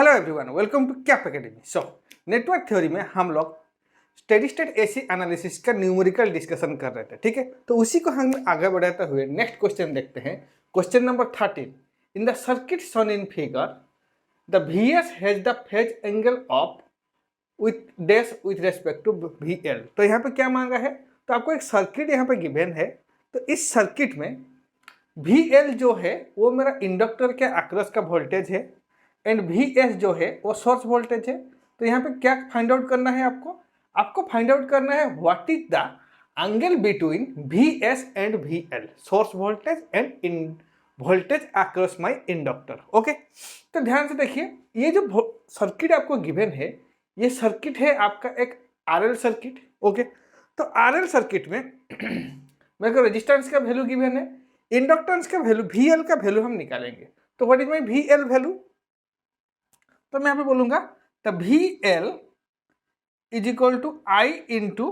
Hello everyone, welcome to cap academy. So network theory में हम लोग स्टेडी स्टेट एसी एनालिसिस का numerical discussion कर रहे थे, ठीक है। तो उसी को हम आगे बढ़ाते हुए नेक्स्ट क्वेश्चन देखते हैं। Question number 13, in the circuit shown in figure the VS has the phase angle of with dash with respect to VL। तो यहाँ पे क्या मांगा है, तो आपको एक सर्किट यहाँ पे गिवन है। तो इस सर्किट में VL जो है वो मेरा इंडक्टर के अक्रॉस का वोल्टेज है एंड VS जो है वो सोर्स वोल्टेज है। तो यहाँ पे क्या फाइंड आउट करना है, आपको फाइंड आउट करना है what is the angle between VS and VL, source voltage and in voltage across my inductor. Okay, तो ध्यान से देखिए, ये जो सर्किट आपको गिवन है ये सर्किट है आपका एक RL सर्किट। ओके, तो RL सर्किट में मेरे को रेजिस्टेंस का वैल्यू गिवन है, इंडक्टेंस का वैल्यू VL का वैल्यू हम निकालेंगे। तो what is my VL value, तो मैं यहाँ पे बोलूंगा the VL is equal to I into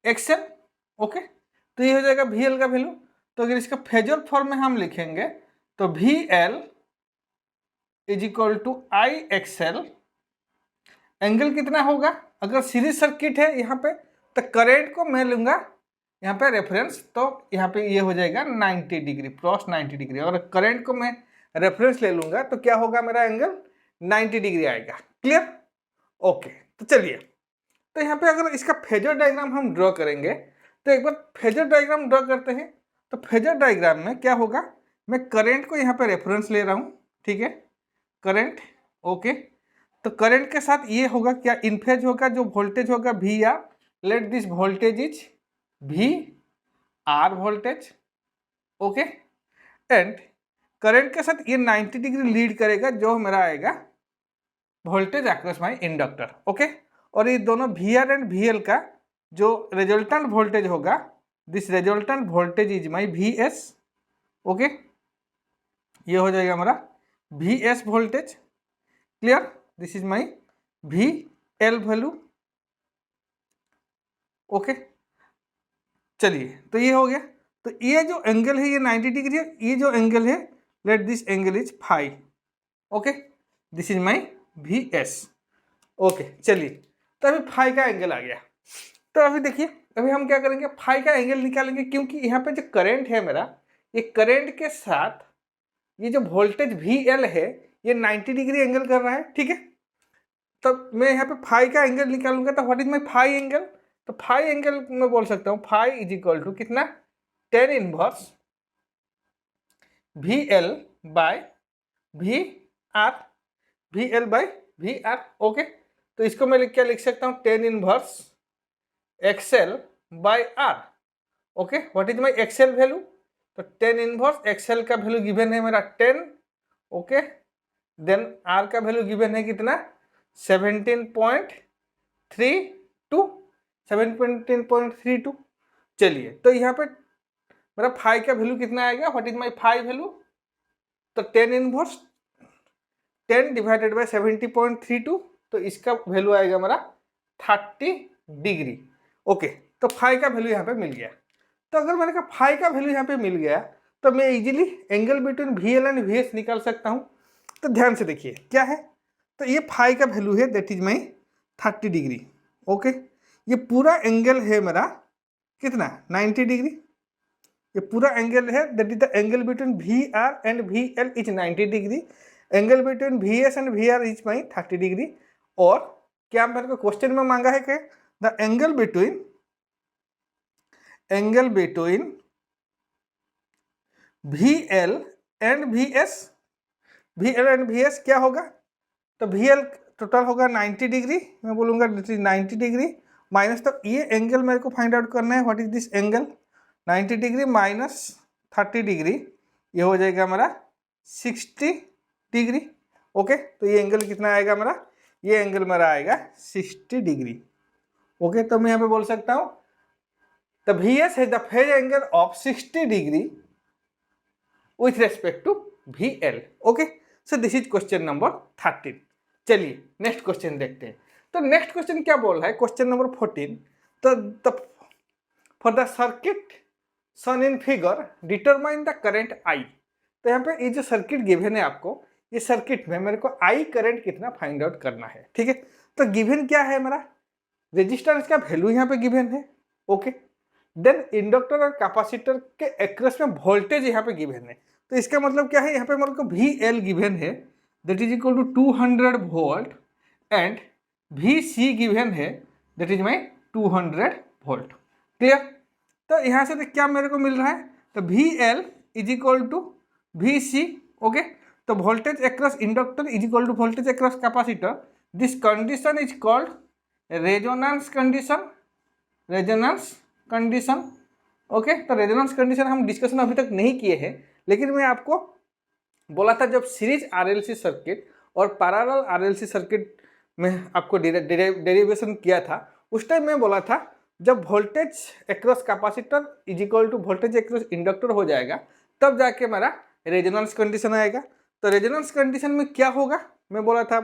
XL। Okay, तो ये हो जाएगा VL का वैल्यू। तो अगर इसका फेजर फॉर्म में हम लिखेंगे तो VL is equal to I XL। Angle कितना होगा, अगर सीरीज सर्किट है यहाँ पे तो करंट को मैं लूंगा यहाँ पे रेफरेंस, तो यहाँ पे ये हो जाएगा 90 डिग्री, क्रॉस 90 डिग्री। अगर करंट को मैं रेफरेंस ले लूंगा तो क्या होगा, मेरा एंगल 90 डिग्री आएगा। क्लियर? ओके, तो चलिए, तो यहाँ पे अगर इसका फेजर डायग्राम हम ड्रॉ करेंगे तो एक बार फेजर डायग्राम ड्रॉ करते हैं। तो फेजर डायग्राम में क्या होगा, मैं करंट को यहाँ पे रेफरेंस ले रहा हूँ, ठीक है, करंट। ओके, तो करंट के साथ ये होगा क्या, इन फेज होगा, जो वोल्टेज होगा VR, let this voltage is VR voltage. Okay, and current के साथ ये 90 डिग्री लीड करेगा, जो मेरा आएगा voltage across my inductor. Okay, और ये दोनों VR एंड VL का जो रिजल्टेंट वोल्टेज होगा, this resultant voltage is my VS। Okay, ये हो जाएगा हमारा VS voltage. Clear? This is my VL value. Okay, चलिए, तो ये हो गया। तो ये जो एंगल है ये 90 डिग्री है, ये जो एंगल है let this angle is phi. Okay, this is my VS। Okay, चलिए, तो अभी फाई का एंगल आ गया। तो अभी देखिए, अभी हम क्या करेंगे, फाई का एंगल निकालेंगे, क्योंकि यहाँ पे जो करंट है मेरा, ये करंट के साथ ये जो वोल्टेज VL है ये 90 डिग्री एंगल कर रहा है, ठीक है। तो मैं यहाँ पे फाई का एंगल निकालूंगा, तो what is my phi angle, तो फाई एंगल मैं बोल सकता हूँ फाई इज इक्वल टू कितना, tan inverse VL by VR, VL by VR। Okay, तो इसको मैं क्या लिख सकता हूँ, tan inverse XL by R। Okay, what is my XL value, तो tan इनवर्स XL का वैल्यू गिवन है मेरा 10। ओके, देन R का वैल्यू गिवन है कितना, 17.32। चलिए, तो यहाँ पे मेरा फाई का वैल्यू कितना आएगा, what is my phi value, तो tan इनवर्स 10 डिवाइडेड बाय 70.32, तो इसका वैल्यू आएगा मेरा 30 डिग्री। ओके, तो फाई का वैल्यू यहाँ पे मिल गया। तो अगर मैंने कहा फाई का वैल्यू यहाँ पे मिल गया तो मैं easily angle between VL and VS निकाल सकता हूँ। तो ध्यान से देखिए क्या है, तो ये फाई का वैल्यू है that is my 30 degree. Okay, ये पूरा एंगल है मेरा कितना, 90 डिग्री। ये पूरा एंगल है that is the angle between VR and VL is 90 degree. Angle between VS and VR is my 30 degree. और क्या मेरे को क्वेश्चन में मांगा है कि the angle between VL and VS, VL and VS क्या होगा, तो VL टोटल होगा 90 डिग्री, मैं बोलूँगा 90 डिग्री माइनस, तो ये एंगल मेरे को फाइंड आउट करना है, what is this angle, 90 degree minus 30 degree, ये हो जाएगा हमारा 60 डिग्री। ओके, तो ये एंगल कितना आएगा मेरा, ये एंगल मेरा आएगा 60 डिग्री। ओके, तो मैं यहाँ पे बोल सकता हूँ द VS है the phase angle of 60 degree with respect to VL। Okay, so this is question number 13। चलिए नेक्स्ट क्वेश्चन देखते हैं। तो नेक्स्ट क्वेश्चन क्या बोल रहा है, क्वेश्चन नंबर 14, तो for the circuit shown in figure determine the current I। तो यहाँ पे ये जो सर्किट गिवन है आपको, ये सर्किट में मेरे को आई करंट कितना फाइंड आउट करना है, ठीक है। तो गिवन क्या है मेरा, रेजिस्टेंस का वैल्यू यहाँ पे गिवन है, ओके। देन इंडक्टर और कैपेसिटर के एक्रॉस में वोल्टेज यहाँ पे गिवन है। तो इसका मतलब क्या है, यहाँ पे मेरे को वी एल गिवन है, that is equal to 200 volt, and V C given है, that is my 200 volt. Clear. तो यहाँ से क्या मेरे को मिल रहा है, तो V L is equal to V C, okay. तो voltage across inductor is equal to voltage across capacitor. This condition is called resonance condition, resonance condition, okay. तो रेजोनेंस कंडीशन हम डिस्कशन अभी तक नहीं किए हैं, लेकिन मैं आपको बोला था जब सीरीज आरएलसी सर्किट और पैरेलल आरएलसी सर्किट में आपको डेरिवेशन किया था, उस टाइम मैं बोला था जब voltage across capacitor is equal to voltage across inductor हो जाएगा, तब जाके हमारा रेजोनेंस कंडीशन आएगा। तो रेजोनेंस कंडीशन में क्या होगा, मैं बोला था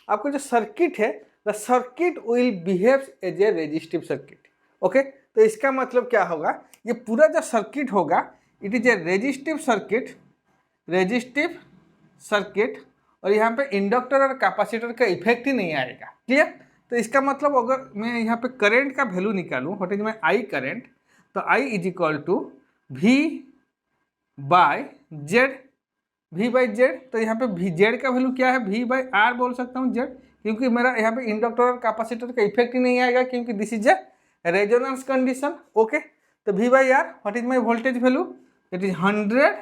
आपको जो सर्किट है, the circuit will behave as a resistive circuit, okay. तो इसका मतलब क्या होगा, ये पूरा जो सर्किट होगा it is a resistive circuit, resistive circuit, और यहाँ पे इंडक्टर और कैपेसिटर का इफेक्ट ही नहीं आएगा। क्लियर। तो इसका मतलब अगर मैं यहाँ पे करंट का वैल्यू निकालूँ, what is my I current, तो I is equal to V by Z, V by Z. तो यहाँ पे वी जेड का वैल्यू क्या है, वी बाई आर बोल सकता हूँ जेड, क्योंकि मेरा यहाँ पे इंडक्टर और कैपेसिटर का इफेक्ट ही नहीं आएगा, क्योंकि this is a resonance condition, okay. तो V by R, what is my voltage value, it is 100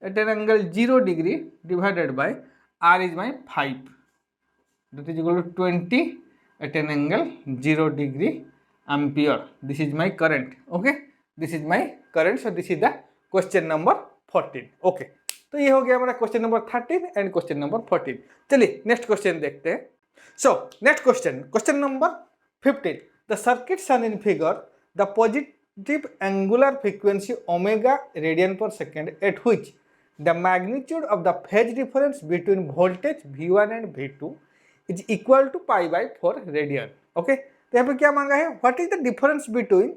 at an angle 0 degree divided by R is my 5, that is equal to 20 at an angle 0 degree ampere. This is my current, okay, this is my current. So this is the question number 14, okay। तो ये हो गया हमारा question number 13 and question number 14। चलिए next question देखते हैं। So next question number 15, the circuit shown in figure the positive angular frequency omega radian per second at which the magnitude of the phase difference between voltage V1 and V2 is equal to pi by 4 radian, okay. तो यहाँ पे क्या मांगा है, what is the difference between,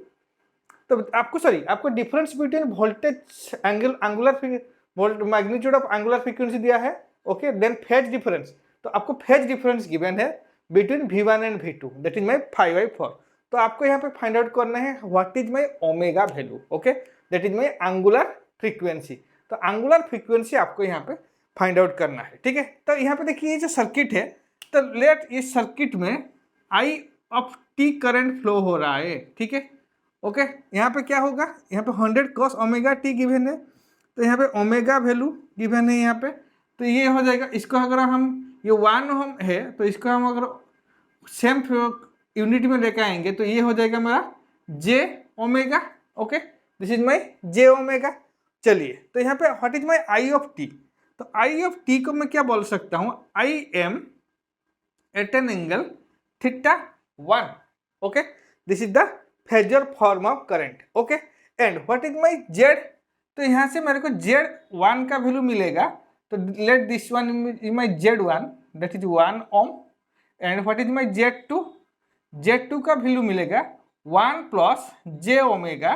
तो आपको difference between voltage angular magnitude of angular frequency दिया है, ओके। देन फेज डिफरेंस, तो आपको फेज डिफरेंस गिवन है between V1 and V2, that is माई 5/4। तो आपको यहाँ पे फाइंड आउट करना है what is my omega value, okay, that is my angular frequency. तो एंगुलर फ्रीक्वेंसी आपको यहाँ पे फाइंड आउट करना है, ठीक है। तो यहाँ पे देखिए ये जो सर्किट है, तो लेट इस सर्किट में आई ऑफ टी करंट फ्लो हो रहा है, ठीक है, ओके। यहाँ पे क्या होगा, यहाँ पे 100 cos ओमेगा टी गिवन है, तो यहाँ पे ओमेगा वैल्यू गिवन है यहाँ पे, तो ये हो जाएगा। इसको अगर हम ये 1 ओम है, तो इसको हम अगर सेम यूनिट में लेकर आएंगे, तो ये हो जाएगा मेरा J omega, okay, this is my J omega. चलिए, तो यहाँ पे what is my I of T, तो आई ऑफ टी को मैं क्या बोल सकता हूँ, I am at an angle theta 1, okay, this is the phasor form of current, okay। and what is my z, तो यहाँ से मेरे को z1 का वैल्यू मिलेगा, तो let this one is my z1, that is 1 ohm, and what is my z2 का value मिलेगा 1 plus j omega,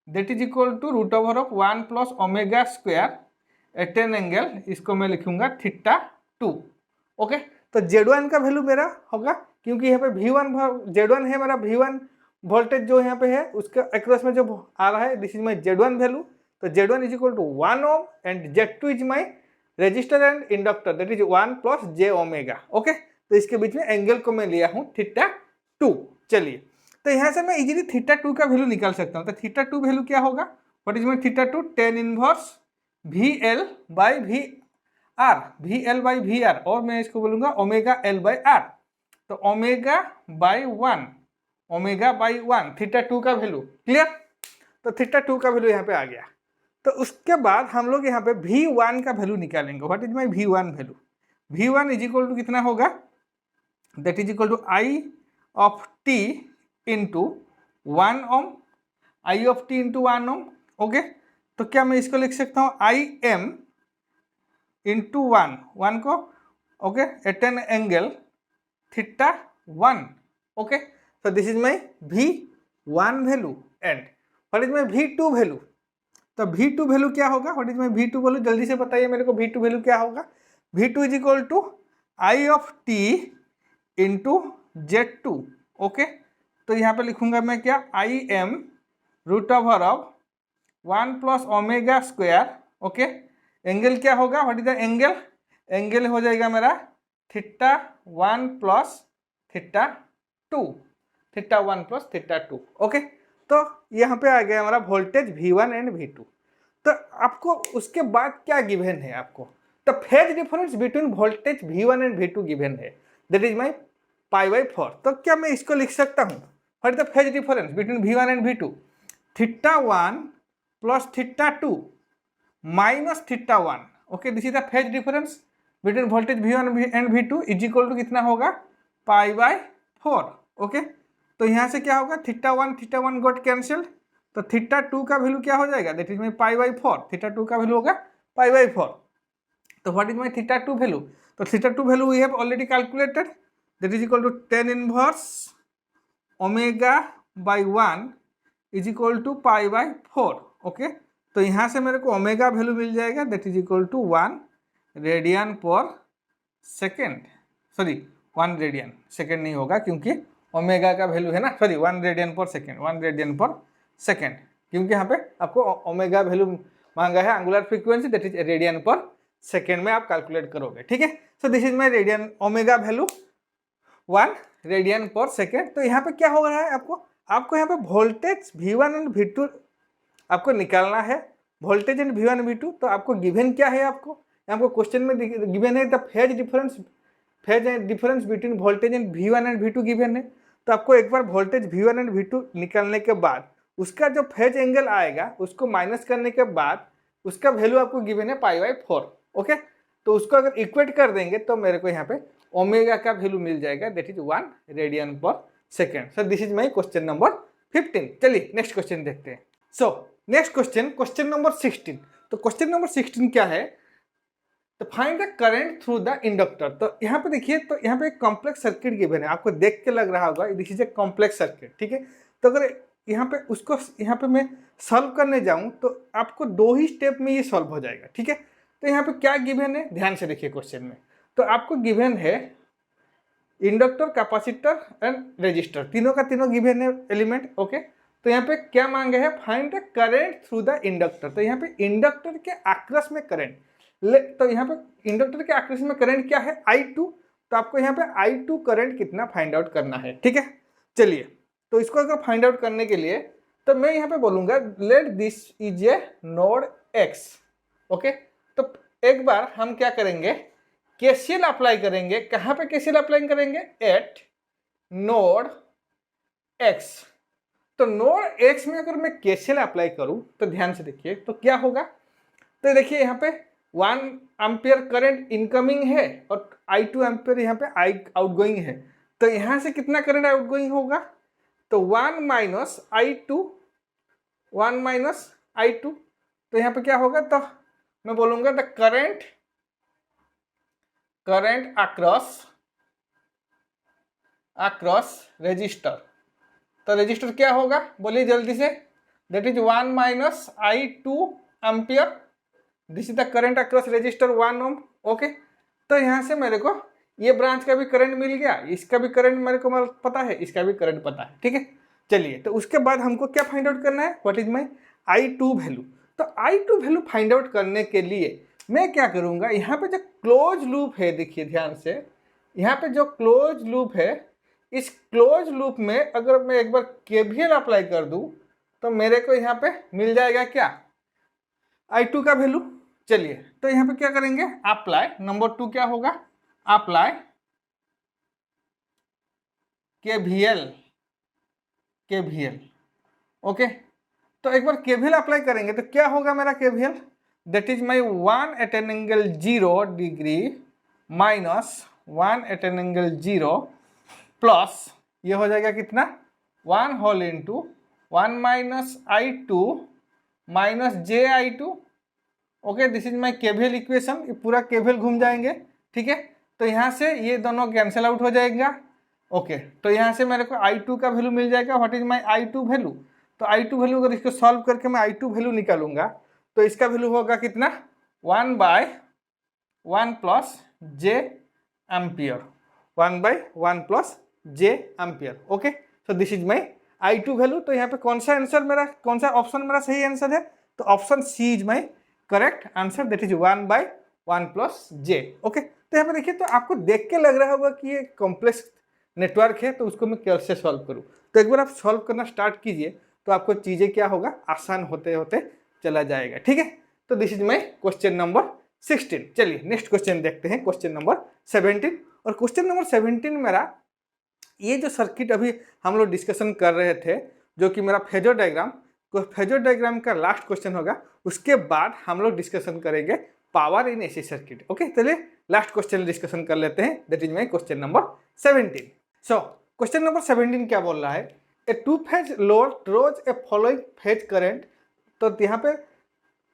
that is equal to root over of 1 plus omega square at an angle, इसको मैं लिखूंगा theta 2, okay. तो Z1 का value मेरा होगा, क्योंकि यहाँ पे Z1 है मेरा, V1 वोल्टेज जो यहाँ पे है उसके अक्रॉस में जो आ रहा है, this is my Z1 value. तो Z1 is equal to 1 ohm, and Z2 is my resistor and inductor, that is 1 plus j omega, okay. तो इसके बीच में एंगल को मैं लिया हूँ थीटा 2। चलिए, तो यहाँ से मैं इजीली थीटा 2 का वैल्यू निकाल सकता हूँ। तो थीटा 2 वैल्यू क्या होगा, what is my theta 2, tan inverse VL by VL by VR, और मैं इसको बोलूंगा ओमेगा L बाई R। तो ओमेगा बाई 1 थीटा 2 का वैल्यू, क्लियर। तो थीटा 2 का वैल्यू यहाँ पे आ गया। तो उसके बाद हम लोग यहाँ पे V1 का वैल्यू निकालेंगे। What is my V1 value, V1 is equal to कितना होगा, that is equal to I of T into 1 ohm, I of T into 1 ohm, okay. तो क्या मैं इसको लिख सकता हूँ आई एम इंटू 1 को, okay, at an angle theta 1, okay. तो this is my V1 value, and what is my V2 value. तो V2 वैल्यू क्या होगा, what is my V2 value, जल्दी से बताइए मेरे को V2 वैल्यू क्या होगा। V2 is equal to I of T into Z2। Okay, तो यहाँ पे लिखूंगा मैं क्या, I am root over of 1 plus omega square. Okay, angle क्या होगा, what is the angle, angle हो जाएगा मेरा θ1 प्लस θ2, θ1 प्लस θ2। ओके, तो यहाँ पे आ गया हमारा वोल्टेज V1 एंड V2। तो आपको उसके बाद क्या गिवन है आपको, तो phase difference between voltage V1 and V2 given है, दैट इज माई π/4। तो क्या मैं इसको लिख सकता हूँ, what is the phase difference between V1 and V2, θ1 plus θ2 minus θ1। Okay, this is the phase difference between voltage V1 and V2 is equal to कितना होगा, π/4। ओके, तो यहाँ से क्या होगा, θ1 गॉट कैंसिल्ड, तो θ2 का वैल्यू क्या हो जाएगा, दैट इज माई π/4, θ2 का वैल्यू होगा π/4। तो व्हाट इज माई θ2 वैल्यू, तो θ2 value we have already calculated, that is equal to tan inverse omega by 1 is equal to π/4। Okay, तो यहाँ से मेरे को ओमेगा वैल्यू मिल जाएगा, that is equal to 1 radian per second, sorry 1 radian, second नहीं होगा क्योंकि ओमेगा का वैल्यू है ना, sorry 1 radian per second, 1 radian per second, क्योंकि यहाँ पे आपको ओमेगा वैल्यू मांगा है angular frequency, that is radian per second में आप कैलकुलेट करोगे। ठीक है, सो this is my radian, omega value 1 radian per second. तो यहाँ पे क्या हो रहा है, आपको यहाँ पे वोल्टेज V1 एंड V2 आपको निकालना है, वोल्टेज एंड V1 V2। तो आपको गिवन क्या है, आपको क्वेश्चन में गिवन है the phase difference between voltage and V1 and V2 given है। तो आपको एक बार वोल्टेज V1 एंड V2 निकालने के बाद उसका जो फेज एंगल आएगा उसको माइनस करने के बाद उसका वैल्यू आपको गिवन है π/4। ओके, तो उसको अगर इक्वेट कर देंगे तो मेरे को यहाँ पे ओमेगा का वैल्यू मिल जाएगा, that is 1 radian per second. So this is my question number 15। चलिए नेक्स्ट क्वेश्चन देखते हैं। So next question number 16। तो क्वेश्चन नंबर 16 क्या है, तो find the current through the inductor. तो यहाँ पे देखिए, तो यहाँ पे एक कॉम्प्लेक्स सर्किट गिवन है, आपको देख के लग रहा होगा this is a complex circuit. ठीक है, तो अगर यहाँ पे उसको यहाँ पे मैं सॉल्व करने जाऊँ तो आपको 2 ही स्टेप में ये सॉल्व हो जाएगा। ठीक है, तो यहाँ पे क्या गिवन है, ध्यान से देखिए क्वेश्चन में। तो आपको गिवन है इंडक्टर, कैपेसिटर एंड रेजिस्टर, तीनों का तीनों गिवन है एलिमेंट। ओके, तो यहाँ पे क्या मांगे हैं, find the current through the inductor. तो यहाँ पे इंडक्टर के अक्रॉस में करंट, तो यहाँ पे इंडक्टर के अक्रॉस में करंट क्या है, I2। तो आपको यहाँ पे I2 करंट कितना फाइंड आउट करना है। ठीक है, चलिए, तो इसको अगर फाइंड आउट करने के लिए तो मैं यहाँ पे बोलूँगा let this is A node X। Okay, तो एक बार हम क्या करेंगे, केसीएल अप्लाई करेंगे। कहाँ पे केसीएल अप्लाई करेंगे, एट नोड X। तो नोड X में अगर मैं केसीएल अप्लाई करूँ तो ध्यान से देखिए तो क्या होगा, तो देखिए यहाँ पे 1 एम्पियर करंट इनकमिंग है और I2 एम्पियर यहाँ पे आउटगोइंग है। तो यहाँ से कितना करंट आउटगोइंग होगा, तो 1 माइनस I2। तो यहाँ पे क्या होगा, तो मैं बोलूँगा द करंट अक्रॉस रेजिस्टर। तो रेजिस्टर क्या होगा, बोलिए जल्दी से, that is 1 minus I2 ampere, this is the current across resistor 1 ohm. Okay, तो यहाँ से मेरे को ये ब्रांच का भी करंट मिल गया, इसका भी करंट मेरे को पता है, इसका भी करंट पता है। ठीक है, चलिए, तो उसके बाद हमको क्या फाइंड आउट करना है, what is my I2 value. तो I2 वैल्यू फाइंड आउट करने के लिए मैं क्या करूँगा, यहाँ पे जो क्लोज लूप है, देखिए ध्यान से, यहाँ पे जो क्लोज लूप है, इस क्लोज लूप में अगर मैं एक बार KVL अप्लाई कर दूँ तो मेरे को यहाँ पे मिल जाएगा क्या, I2 का वैल्यू। चलिए, तो यहाँ पे क्या करेंगे, अप्लाई, नंबर 2 क्या होगा, अप्लाई KVL। ओके, तो एक बार KVL अप्लाई करेंगे तो क्या होगा मेरा KVL, that is my 1 at an angle 0 degree minus 1 at an angle 0 plus ये हो जाएगा कितना, 1 whole into 1 minus I2 minus JI2। Okay, this is my KVL equation, ये पूरा KVL घूम जाएंगे। ठीक है, तो यहाँ से ये दोनों कैंसिल आउट हो जाएगा। ओके, तो यहाँ से मेरे को I2 का वैल्यू मिल जाएगा, what is my I2 value. तो I2 वैल्यू अगर इसको सॉल्व करके मैं I2 वैल्यू निकालूंगा तो इसका वैल्यू होगा कितना, 1 by 1 plus j ampere, 1/1 plus j ampere. Okay, so this is my I2 value. तो यहाँ पे कौन सा आंसर मेरा, कौन सा ऑप्शन मेरा सही आंसर है, तो option C is my correct answer, that is 1/1 plus j. Okay, तो यहाँ पे देखिए, तो आपको देख के लग रहा होगा कि ये कॉम्प्लेक्स नेटवर्क है, तो उसको मैं कैसे सॉल्व करूँ। तो एक बार आप सॉल्व करना स्टार्ट कीजिए, तो आपको चीज़ें क्या होगा, आसान होते होते चला जाएगा। ठीक है, तो this is my question number 16। चलिए नेक्स्ट क्वेश्चन देखते हैं, क्वेश्चन नंबर 17। और क्वेश्चन नंबर 17 मेरा, ये जो सर्किट अभी हम लोग डिस्कशन कर रहे थे, जो कि मेरा फेजर डायग्राम, फेजर डायग्राम का लास्ट क्वेश्चन होगा, उसके बाद हम लोग डिस्कशन करेंगे power in AC circuit. Okay, चलिए लास्ट क्वेश्चन डिस्कशन कर लेते हैं, that is my question number 17। So question number 17 क्या बोल रहा है, ए टू फेज लोड ड्रॉज ए फॉलोइंग फेज करंट। तो यहाँ पे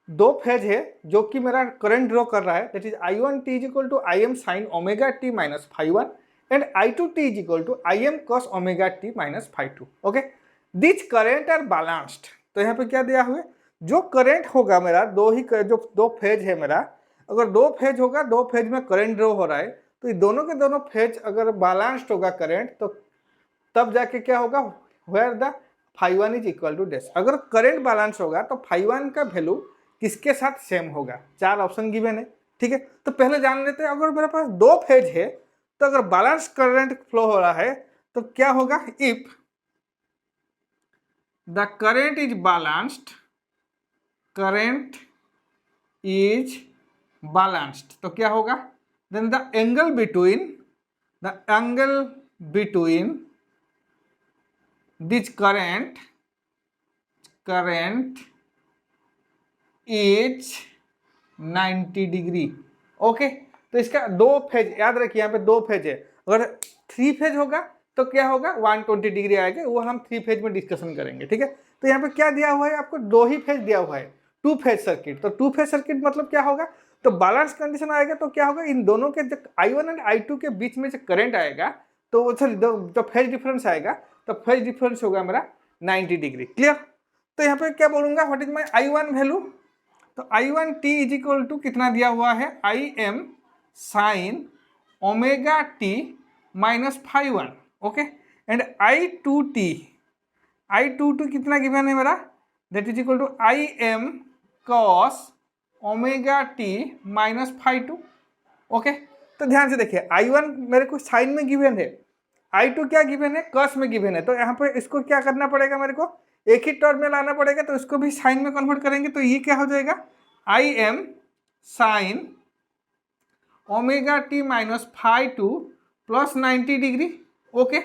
दो फेज है जो कि मेरा करंट ड्रॉ कर रहा है, that is I1t is equal to Im sin omega t minus φ1 and I2t is equal to Im cos omega t minus φ2। Okay, this current are balanced. तो यहाँ पे क्या दिया हुआ है, जो करंट होगा मेरा, जो दो फेज है मेरा, अगर दो फेज होगा, दो फेज में करंट ड्रॉ हो रहा है, तो ये दोनों के दोनों फेज अगर बैलेंस्ड होगा करंट, तो तब जाके क्या होगा, where the φ1 is equal to dash. अगर करंट बैलेंस होगा तो φ1 का वैल्यू किसके साथ सेम होगा, चार ऑप्शन गिवन है। ठीक है, तो पहले जान लेते हैं, अगर मेरे पास दो फेज है, तो अगर बैलेंस करंट फ्लो हो रहा है, तो क्या होगा, if the current is balanced, current is balanced, तो क्या होगा, then the angle between this current is 90 degree. Okay, तो इसका दो फेज, याद रखिए यहाँ पे दो फेज है, अगर थ्री फेज होगा तो क्या होगा, 120 डिग्री आएगा, वो हम थ्री फेज में डिस्कशन करेंगे। ठीक है, तो यहाँ पे क्या दिया हुआ है आपको, दो ही फेज दिया हुआ है, टू फेज सर्किट। तो टू फेज सर्किट मतलब क्या होगा, तो बैलेंस कंडीशन आएगा, तो क्या होगा, इन दोनों के जो I1 एंड I2 के बीच में जो करंट आएगा, तो सॉरी जो फेज डिफरेंस आएगा, तो फेज डिफरेंस होगा मेरा 90 डिग्री। क्लियर, तो यहाँ पे क्या बोलूंगा, what is my I1 value, तो I1t इज इक्वल टू कितना दिया हुआ है, Im sine omega t minus φ1। Okay, and I22 कितना गिवन है मेरा, that is equal to Im cos omega t minus φ2। Okay, तो ध्यान से देखिए, I1 मेरे को साइन में गिवन है, I2 क्या गिवन है, कॉस में गिवन है। तो यहाँ पे इसको क्या करना पड़ेगा, मेरे को एक ही टर्म में लाना पड़ेगा, तो इसको भी साइन में कन्वर्ट करेंगे, तो ये क्या हो जाएगा, Im sine omega T minus φ2 plus 90 degree. Okay,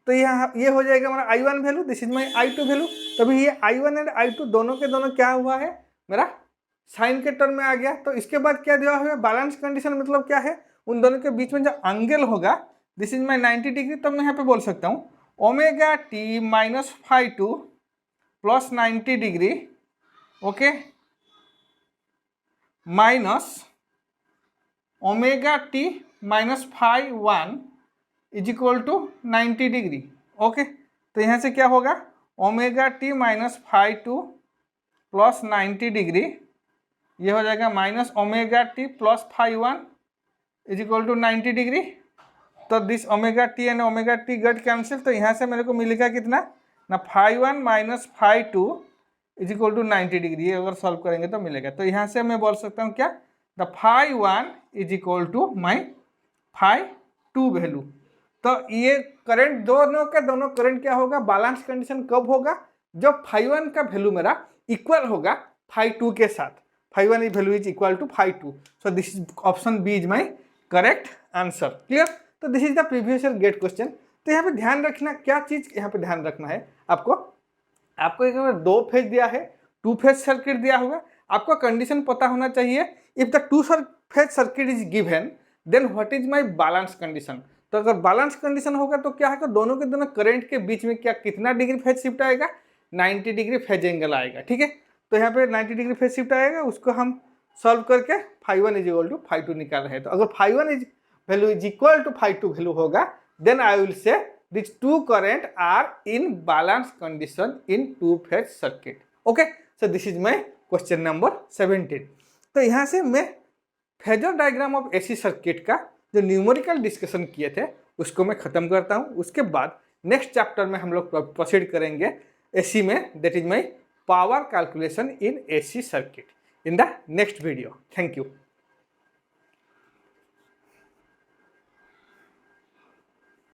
तो यहाँ ये हो जाएगा हमारा I1 value, this is my I2 value. तभी ये I1 एंड I2 दोनों के दोनों क्या हुआ है, मेरा साइन के टर्म में आ गया। तो इसके बाद क्या दिया हुआ है, बैलेंस कंडीशन मतलब क्या है, उन दोनों के बीच में जो एंगल होगा, दिस इज माई 90 डिग्री। तब मैं यहाँ पे बोल सकता हूँ omega T minus φ2 plus 90 degree, okay, minus omega T minus φ1 is equal to 90 degree. Okay, तो यहाँ से क्या होगा, omega T minus φ2 plus 90 degree, ये हो जाएगा minus omega T plus φ1 is equal to 90 degree. तो this omega T and omega T got cancel, तो यहाँ से मेरे को मिलेगा कितना ना, φ1 minus φ2 is equal to 90 degree. ये अगर सॉल्व करेंगे तो मिलेगा। तो यहाँ से मैं बोल सकता हूँ क्या, the φ1 is equal to my φ2 value. तो ये करंट, दोनों के दोनों करंट क्या होगा, बैलेंस कंडीशन कब होगा, जब φ1 का वैल्यू मेरा इक्वल होगा φ2 के साथ, φ1 value is equal to φ2। So this is option B is my correct answer. Clear, तो this is the previous year GATE question. तो यहाँ पे ध्यान रखना, क्या चीज यहाँ पे ध्यान रखना है आपको एक दो फेज दिया है, टू फेज सर्किट दिया हुआ, आपको कंडीशन पता होना चाहिए, if the two phase circuit is given then what is my balance condition. तो अगर बैलेंस कंडीशन होगा तो क्या है, दोनों के दोनों करंट के बीच में क्या कितना डिग्री फेज शिफ्ट आएगा, 90 डिग्री फेज एंगल आएगा। ठीक है, तो यहाँ पे 90 डिग्री फेज शिफ्ट आएगा, उसको हम सॉल्व करके φ1 इज इक्वल टू φ2 निकाल रहे हैं। तो अगर φ1 is value is equal to φ2 value होगा, then I will say these two current are in balance condition in two phase circuit. Okay, so this is my question number 17. तो यहाँ से मैं phasor diagram of AC circuit का जो numerical discussion किए थे उसको मैं ख़त्म करता हूँ। उसके बाद नेक्स्ट चैप्टर में हम लोग प्रोसीड करेंगे एसी में, that is my power calculation in AC circuit in the next video. Thank you.